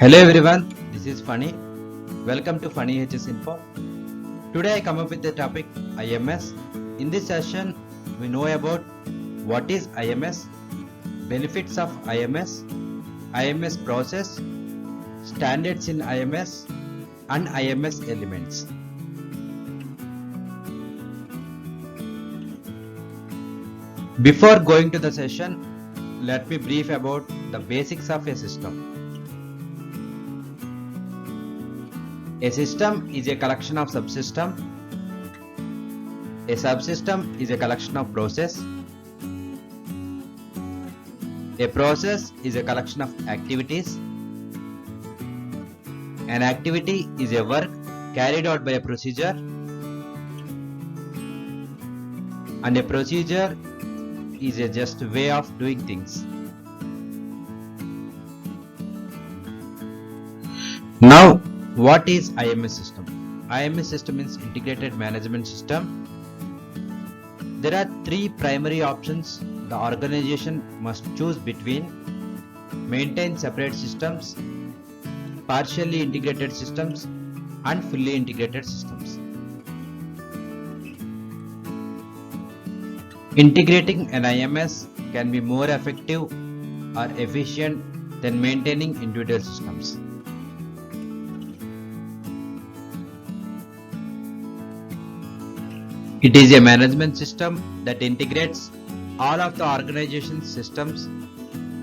Hello everyone, this is Funny. Welcome to Funny HS Info. Today I come up with the topic IMS. In this session, we know about what is IMS, benefits of IMS, IMS process, standards in IMS, and IMS elements. Before going to the session, let me brief about the basics of a system. A system is a collection of subsystems. A subsystem is a collection of process. A process is a collection of activities. An activity is a work carried out by a procedure. And a procedure is a just way of doing things. Now, what is IMS system? IMS system means integrated management system. There are three primary options the organization must choose between: maintain separate systems, partially integrated systems, and fully integrated systems. Integrating an IMS can be more effective or efficient than maintaining individual systems. It is a management system that integrates all of the organization's systems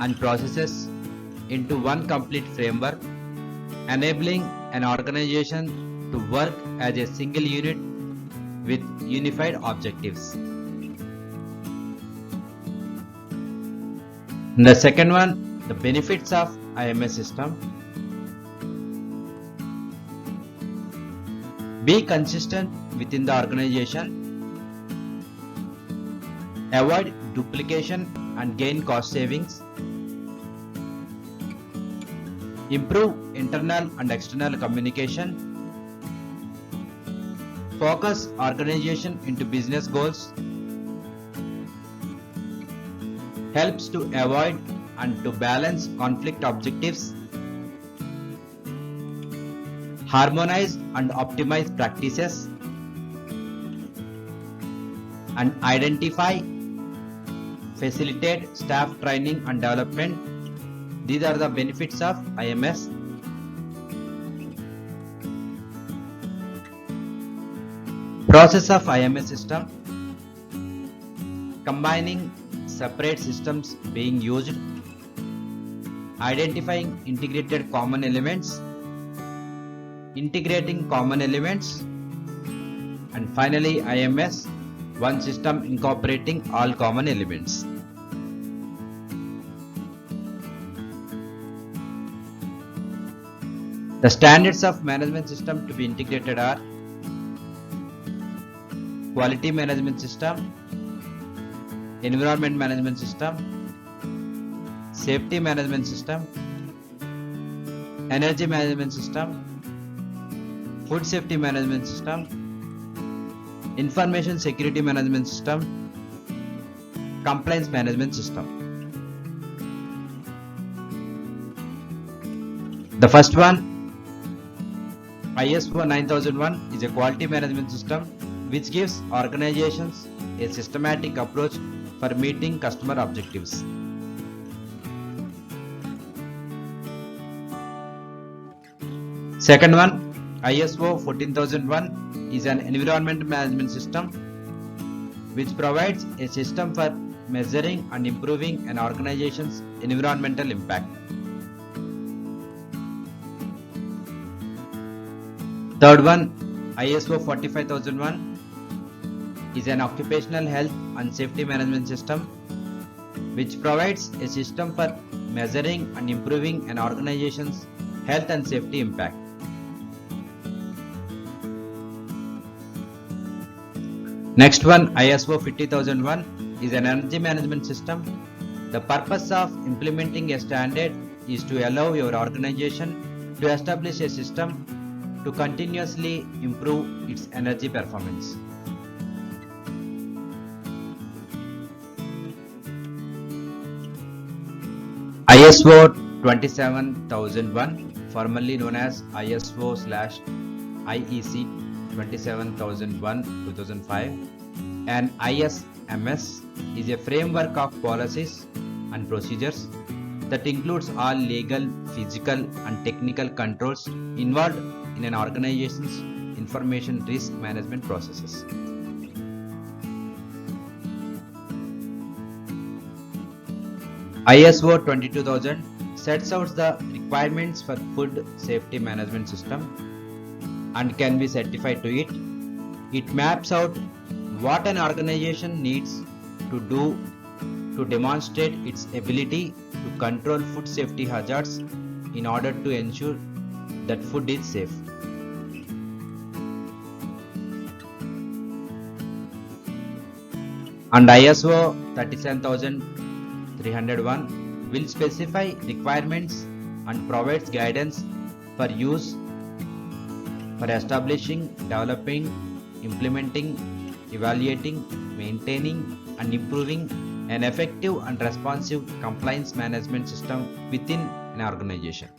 and processes into one complete framework, enabling an organization to work as a single unit with unified objectives. The second one, the benefits of IMS system. Be consistent within the organization. Avoid duplication and gain cost savings. Improve internal and external communication. Focus organization into business goals. Helps to avoid and to balance conflict objectives. Harmonize and optimize practices. And identify, facilitate staff training and development. These are the benefits of IMS. Process of IMS system. Combining separate systems being used. Identifying integrated common elements. Integrating common elements. And finally IMS, one system incorporating all common elements. The standards of management system to be integrated are: quality management system, environment management system, safety management system, energy management system, food safety management system, information security management system, compliance management system. The first one, ISO 9001, is a quality management system which gives organizations a systematic approach for meeting customer objectives. Second one, ISO 14001, is an environment management system which provides a system for measuring and improving an organization's environmental impact. Third one, ISO 45001, is an occupational health and safety management system which provides a system for measuring and improving an organization's health and safety impact. Next one, ISO 50001, is an energy management system. The purpose of implementing a standard is to allow your organization to establish a system to continuously improve its energy performance. ISO 27001 formerly known as ISO/IEC 27001-2005, and ISMS is a framework of policies and procedures that includes all legal, physical, and technical controls involved in an organization's information risk management processes. ISO 22000 sets out the requirements for food safety management system and can be certified to it. It maps out what an organization needs to do to demonstrate its ability to control food safety hazards in order to ensure that food is safe. And ISO 37301 will specify requirements and provides guidance for use for establishing, developing, implementing, evaluating, maintaining, and improving an effective and responsive compliance management system within an organization.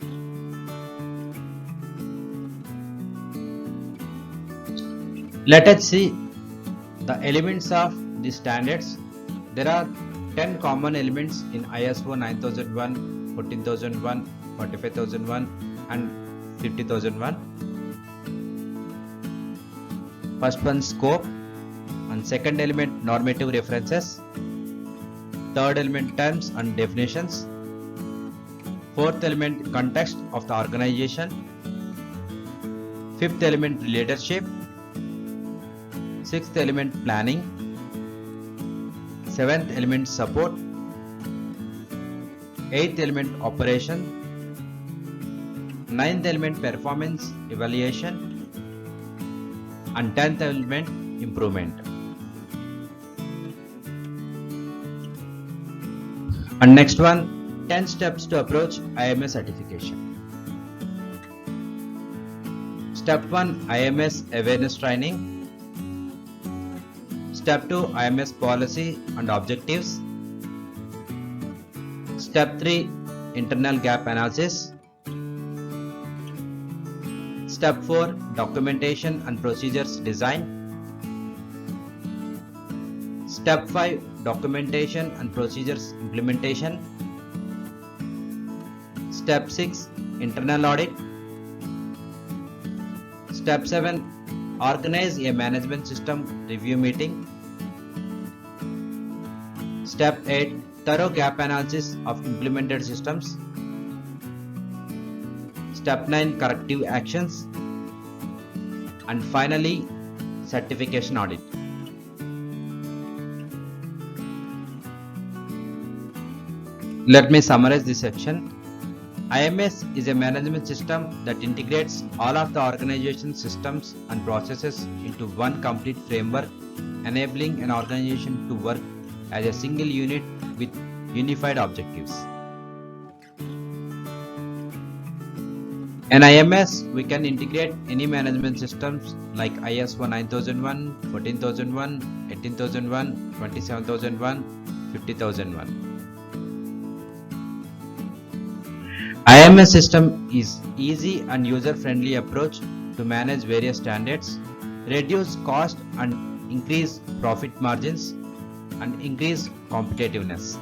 Let us see the elements of these standards. There are 10 common elements in ISO 9001, 14001, 45001, and 50001. First one, scope, and second element, normative references. Third element, terms and definitions. Fourth element, context of the organization. Fifth element, leadership. Sixth element, planning. Seventh element, support. Eighth element, operation. Ninth element, performance evaluation. And 10th element, improvement. And next one, 10 steps to approach IMS certification. Step 1, IMS awareness training. Step 2, IMS policy and objectives. Step 3, internal gap analysis. Step 4, documentation and procedures design. Step 5, documentation and procedures implementation. Step 6, internal audit. Step 7, organize a management system review meeting. Step 8, thorough gap analysis of implemented systems. Step 9, corrective actions. And finally, certification audit. Let me summarize this section. IMS is a management system that integrates all of the organization's systems and processes into one complete framework, enabling an organization to work as a single unit with unified objectives. In IMS, we can integrate any management systems like ISO 9001, 14001, 18001, 27001, 50001. IMS system is easy and user-friendly approach to manage various standards, reduce cost and increase profit margins, and increase competitiveness.